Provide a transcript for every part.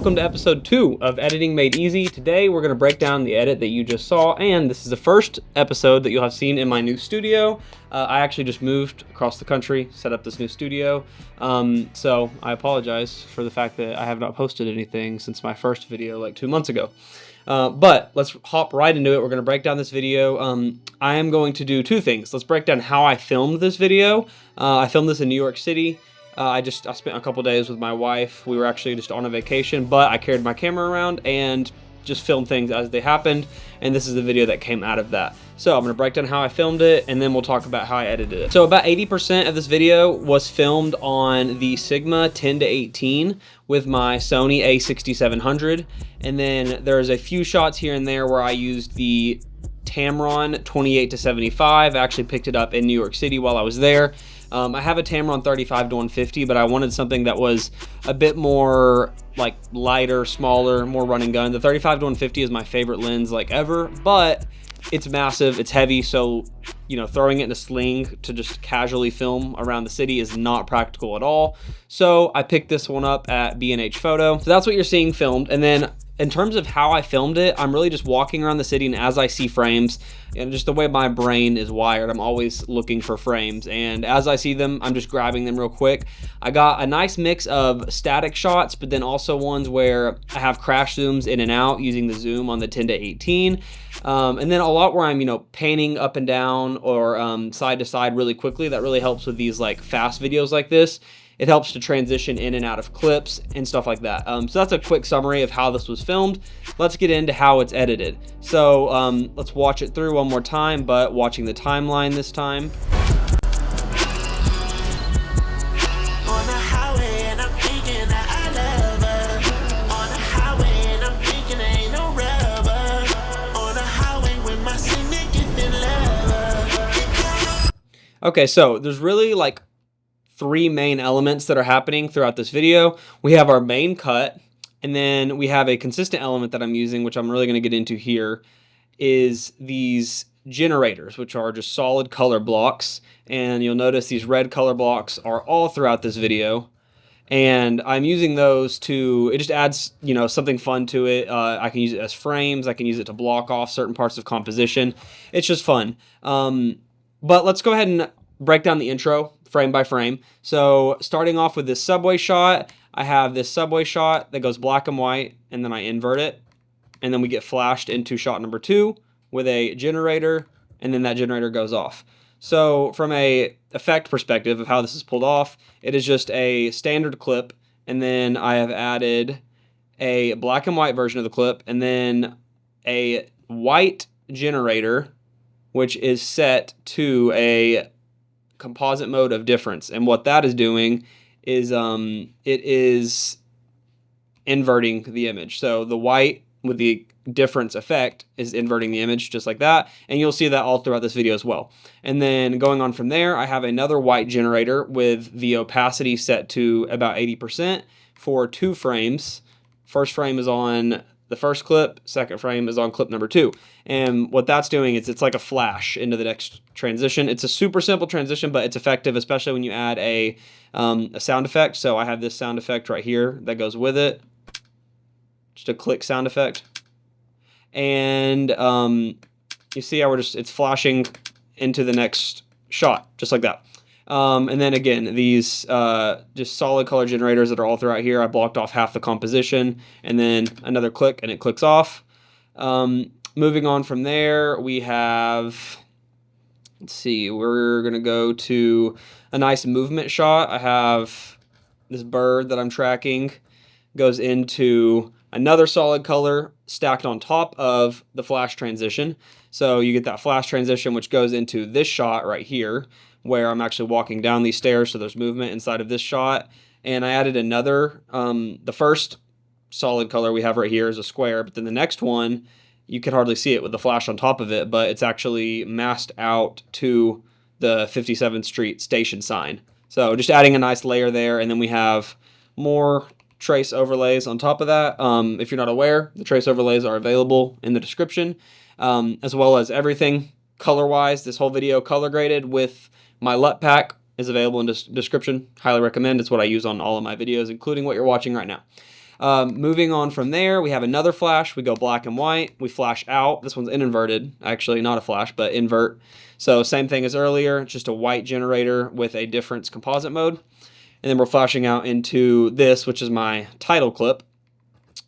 welcome to episode 2 of Editing Made Easy. Today we're going to break down the edit that you just saw, and this is the first episode that you'll have seen in my new studio. I actually just moved across the country, set up this new studio, so I apologize for the fact that I have not posted anything since my first video like 2 months ago. But let's hop right into it. We're going to break down this video. I am going to do two things. Let's break down how I filmed this video. I filmed this in New York City. I spent a couple days with my wife. We were actually just on a vacation, but I carried my camera around and just filmed things as they happened, and this is the video that came out of that. So I'm going to break down how I filmed it, and then we'll talk about how I edited it. So about 80% of this video was filmed on the Sigma 10-18 with my Sony a6700, and then there's a few shots here and there where I used the Tamron 28-75. I actually picked it up in New York City while I was there. I have a Tamron 35-150, but I wanted something that was a bit more like lighter, smaller, more run and gun. The 35-150 is my favorite lens like ever, but it's massive, it's heavy, so you know, throwing it in a sling to just casually film around the city is not practical at all. So I picked this one up at B&H Photo. So that's what you're seeing filmed. And then in terms of how I filmed it, I'm really just walking around the city, and as I see frames, and just the way my brain is wired, I'm always looking for frames, and as I see them, I'm just grabbing them real quick. I got a nice mix of static shots, but then also ones where I have crash zooms in and out using the zoom on the 10-18, and then a lot where I'm, you know, panning up and down or side to side really quickly. That really helps with these like fast videos like this. It helps to transition in and out of clips and stuff like that. So that's a quick summary of how this was filmed. Let's get into how it's edited. So let's watch it through one more time, but watching the timeline this time. Okay, so there's really like three main elements that are happening throughout this video. We have our main cut, and then we have a consistent element that I'm using, which I'm really going to get into here, is these generators, which are just solid color blocks. And you'll notice these red color blocks are all throughout this video. And I'm using those to, it just adds, you know, something fun to it. I can use it as frames. I can use it to block off certain parts of composition. It's just fun. But let's go ahead and break down the intro frame by frame. So starting off with this subway shot, I have this subway shot that goes black and white, and then I invert it, and then we get flashed into shot number 2 with a generator, and then that generator goes off. So from a effect perspective of how this is pulled off, it is just a standard clip, and then I have added a black and white version of the clip, and then a white generator, which is set to a composite mode of difference. And what that is doing is it is inverting the image. So the white with the difference effect is inverting the image just like that, and you'll see that all throughout this video as well. And then going on from there, I have another white generator with the opacity set to about 80% for 2 frames. First frame is on the first clip, second frame is on clip number 2. And what that's doing is it's like a flash into the next transition. It's a super simple transition, but it's effective, especially when you add a sound effect. So I have this sound effect right here that goes with it. Just a click sound effect. And you see how it's flashing into the next shot, just like that. And then again, these just solid color generators that are all throughout here. I blocked off half the composition, and then another click and it clicks off. Moving on from there, we have, let's see, we're going to go to a nice movement shot. I have this bird that I'm tracking goes into another solid color stacked on top of the flash transition. So you get that flash transition, which goes into this shot right here, where I'm actually walking down these stairs, so there's movement inside of this shot. And I added another, the first solid color we have right here is a square, but then the next one, you can hardly see it with the flash on top of it, but it's actually masked out to the 57th Street station sign. So just adding a nice layer there, and then we have more trace overlays on top of that. If you're not aware, the trace overlays are available in the description, as well as everything color-wise. This whole video color graded with my LUT pack is available in the description. Highly recommend. It's what I use on all of my videos, including what you're watching right now. Moving on from there, we have another flash. We go black and white. We flash out. This one's inverted, actually, not a flash, but invert. So same thing as earlier, just a white generator with a difference composite mode. And then we're flashing out into this, which is my title clip.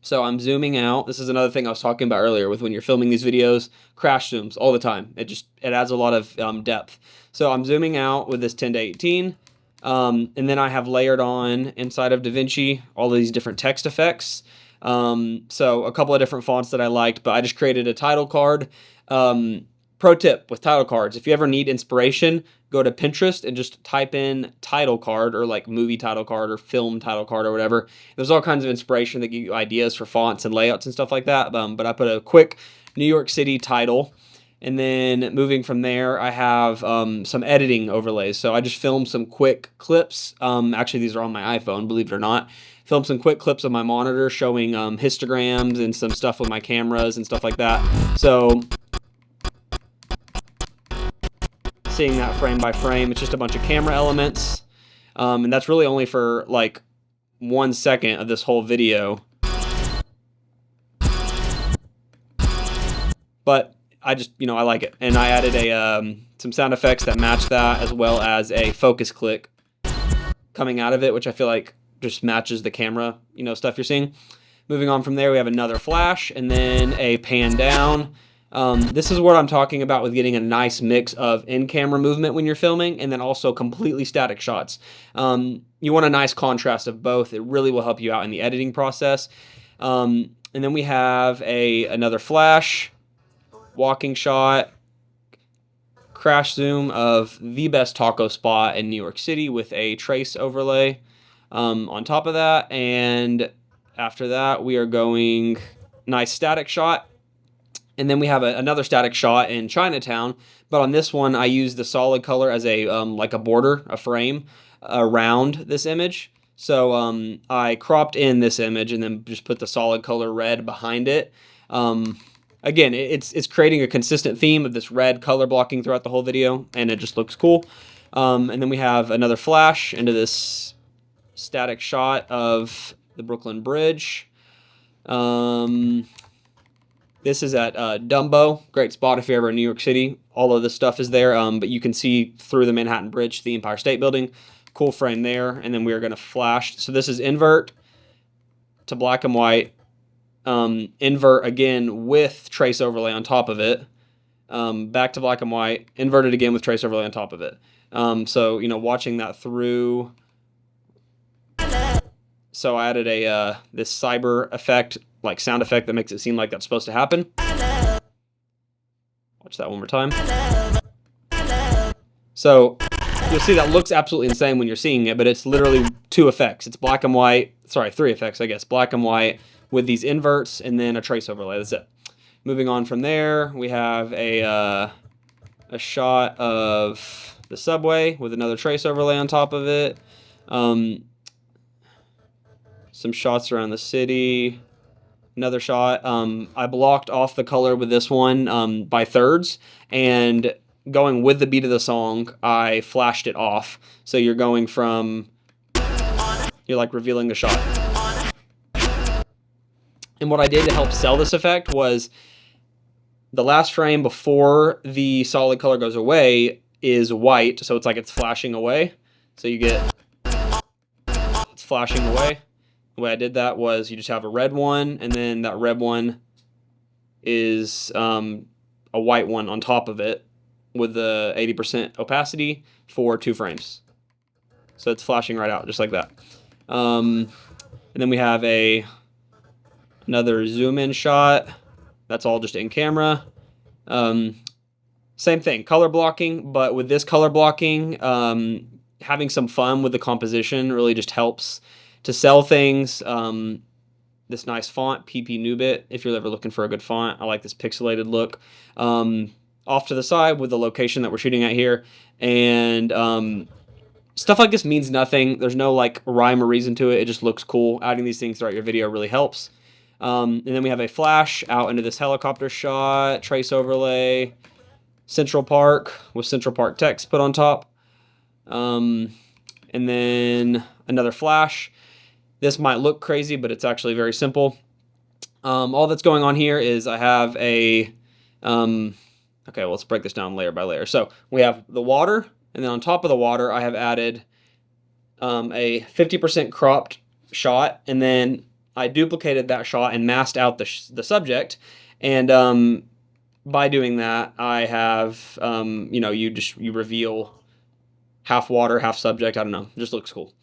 So I'm zooming out. This is another thing I was talking about earlier with when you're filming these videos, crash zooms all the time. It adds a lot of depth. So I'm zooming out with this 10 to 18. And then I have layered on inside of DaVinci all these different text effects. So a couple of different fonts that I liked, but I just created a title card. Pro tip with title cards, if you ever need inspiration, go to Pinterest and just type in title card or like movie title card or film title card or whatever. There's all kinds of inspiration that give you ideas for fonts and layouts and stuff like that. But I put a quick New York City title. And then moving from there, I have some editing overlays. So I just filmed some quick clips. Actually, these are on my iPhone, believe it or not. Filmed some quick clips of my monitor showing histograms and some stuff with my cameras and stuff like that. So seeing that frame by frame, it's just a bunch of camera elements. And that's really only for like 1 second of this whole video. But I just, I like it. And I added some sound effects that match that, as well as a focus click coming out of it, which I feel like just matches the camera, stuff you're seeing. Moving on from there, we have another flash and then a pan down. This is what I'm talking about with getting a nice mix of in-camera movement when you're filming and then also completely static shots. You want a nice contrast of both. It really will help you out in the editing process. And then we have another flash, walking shot, crash zoom of the best taco spot in New York City with a trace overlay on top of that. And after that, we are going nice static shot. And then we have another static shot in Chinatown, but on this one, I use the solid color as like a border, a frame around this image. So I cropped in this image and then just put the solid color red behind it. Again, it's creating a consistent theme of this red color blocking throughout the whole video, and it just looks cool. And then we have another flash into this static shot of the Brooklyn Bridge. This is at Dumbo. Great spot if you're ever in New York City. All of this stuff is there, but you can see through the Manhattan Bridge to the Empire State Building. Cool frame there. And then we are going to flash. So this is invert to black and white. Invert again with trace overlay on top of it. Back to black and white. Invert it again with trace overlay on top of it. So, watching that through. So I added this cyber effect, like sound effect that makes it seem like that's supposed to happen. Watch that one more time. So you'll see that looks absolutely insane when you're seeing it, but it's literally 2 effects. It's black and white, 3 effects, I guess. Black and white with these inverts and then a trace overlay. That's it. Moving on from there, we have a shot of the subway with another trace overlay on top of it. Some shots around the city. Another shot. I blocked off the color with this one by thirds, and going with the beat of the song, I flashed it off. So you're going from, you're like revealing the shot. And what I did to help sell this effect was the last frame before the solid color goes away is white, so it's like it's flashing away. So you get, it's flashing away. The way I did that was you just have a red one, and then that red one is a white one on top of it with the 80% opacity for 2 frames. So it's flashing right out, just like that. And then we have another zoom in shot. That's all just in camera. Same thing, color blocking, but with this color blocking, having some fun with the composition really just helps to sell things. This nice font, PP Nubit, if you're ever looking for a good font. I like this pixelated look. Off to the side with the location that we're shooting at here. And stuff like this means nothing. There's no like rhyme or reason to it. It just looks cool. Adding these things throughout your video really helps. And then we have a flash out into this helicopter shot, trace overlay, Central Park with Central Park text put on top. And then another flash. This might look crazy, but it's actually very simple. All that's going on here is I have a, okay, well, let's break this down layer by layer. So we have the water, and then on top of the water, I have added a 50% cropped shot, and then I duplicated that shot and masked out the subject. And by doing that, I have, you reveal half water, half subject. I don't know, it just looks cool.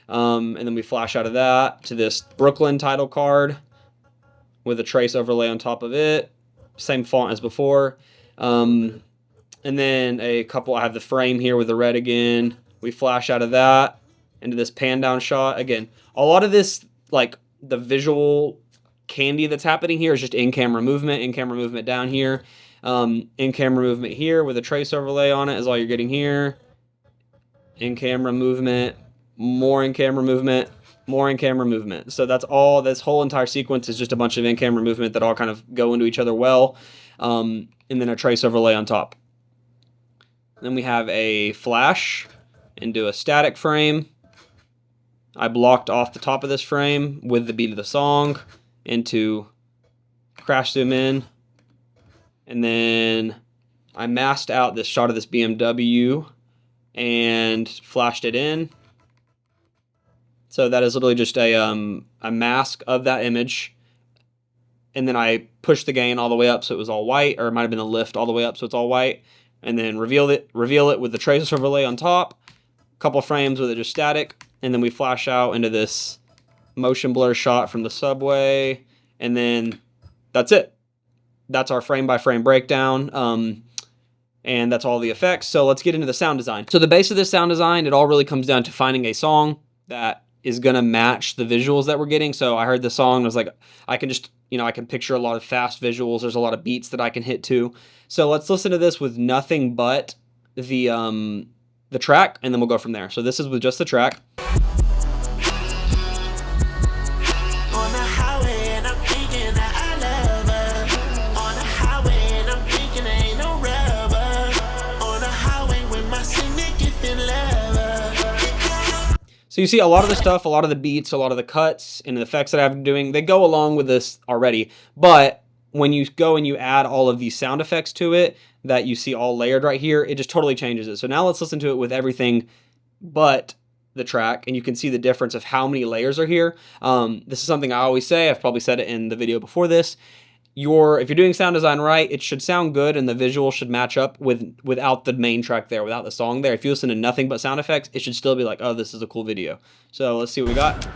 And then we flash out of that to this Brooklyn title card with a trace overlay on top of it. Same font as before. And then I have the frame here with the red again. We flash out of that into this pan down shot. Again, a lot of this, like the visual candy that's happening here is just in-camera movement down here. In-camera movement here with a trace overlay on it is all you're getting here. In-camera movement, more in-camera movement, more in-camera movement. So that's all, this whole entire sequence is just a bunch of in-camera movement that all kind of go into each other well. And then a trace overlay on top. Then we have a flash into a static frame. I blocked off the top of this frame with the beat of the song into crash zoom in. And then I masked out this shot of this BMW and flashed it in. So that is literally just a mask of that image. And then I pushed the gain all the way up so it was all white, or it might have been the lift all the way up so it's all white. And then reveal it with the trace overlay on top. A couple frames with it just static. And then we flash out into this motion blur shot from the subway. And then that's it. That's our frame by frame breakdown. And that's all the effects. So let's get into the sound design. So the base of this sound design, it all really comes down to finding a song that is going to match the visuals that we're getting. So I heard the song and I was like, I can just, I can picture a lot of fast visuals. There's a lot of beats that I can hit to. So let's listen to this with nothing but the track, and then we'll go from there. So this is with just the track. So you see a lot of the stuff, a lot of the beats, a lot of the cuts and the effects that I'm doing, they go along with this already. But when you go and you add all of these sound effects to it that you see all layered right here, it just totally changes it. So now let's listen to it with everything but the track, and you can see the difference of how many layers are here. This is something I always say. I've probably said it in the video before this. If you're doing sound design right, it should sound good and the visual should match up without the main track there, without the song there. If you listen to nothing but sound effects, it should still be like, oh, this is a cool video. So let's see what we got.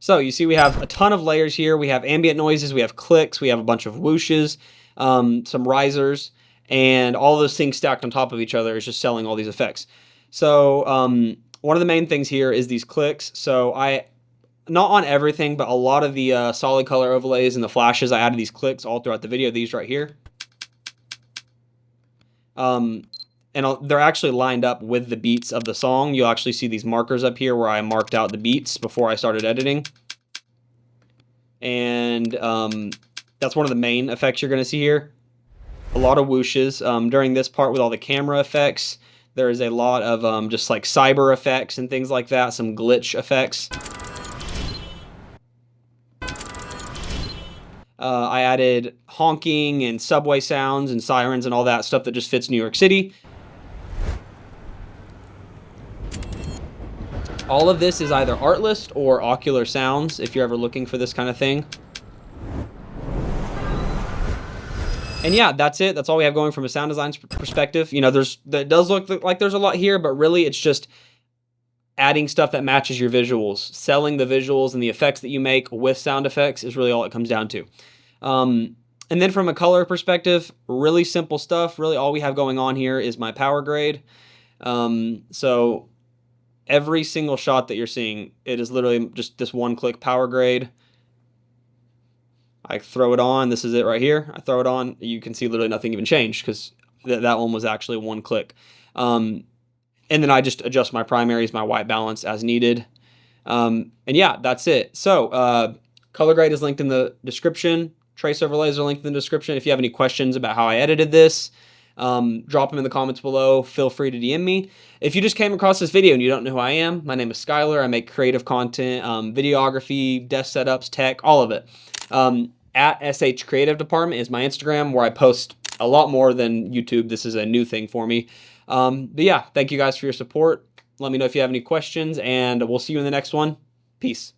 So you see we have a ton of layers here. We have ambient noises, we have clicks, we have a bunch of whooshes, some risers, and all those things stacked on top of each other is just selling all these effects. So one of the main things here is these clicks. So not on everything, but a lot of the solid color overlays and the flashes, I added these clicks all throughout the video, these right here. And they're actually lined up with the beats of the song. You'll actually see these markers up here where I marked out the beats before I started editing. And that's one of the main effects you're going to see here. A lot of whooshes. During this part with all the camera effects, there is a lot of just like cyber effects and things like that, some glitch effects. I added honking and subway sounds and sirens and all that stuff that just fits New York City. All of this is either Artlist or Ocular Sounds if you're ever looking for this kind of thing. And yeah, that's it. That's all we have going from a sound design perspective. That does look like there's a lot here, but really it's just adding stuff that matches your visuals. Selling the visuals and the effects that you make with sound effects is really all it comes down to. And then from a color perspective, really simple stuff. Really all we have going on here is my power grade. So every single shot that you're seeing, it is literally just this one-click power grade. I throw it on. This is it right here. I throw it on. You can see literally nothing even changed because that one was actually one click. And then I just adjust my primaries, my white balance as needed. And yeah, that's it. So color grade is linked in the description. Trace overlays are linked in the description. If you have any questions about how I edited this, drop them in the comments below. Feel free to DM me. If you just came across this video and you don't know who I am, my name is Skylar. I make creative content, videography, desk setups, tech, all of it. At SH Creative Department is my Instagram, where I post a lot more than YouTube. This is a new thing for me. But yeah, thank you guys for your support. Let me know if you have any questions, and we'll see you in the next one. Peace.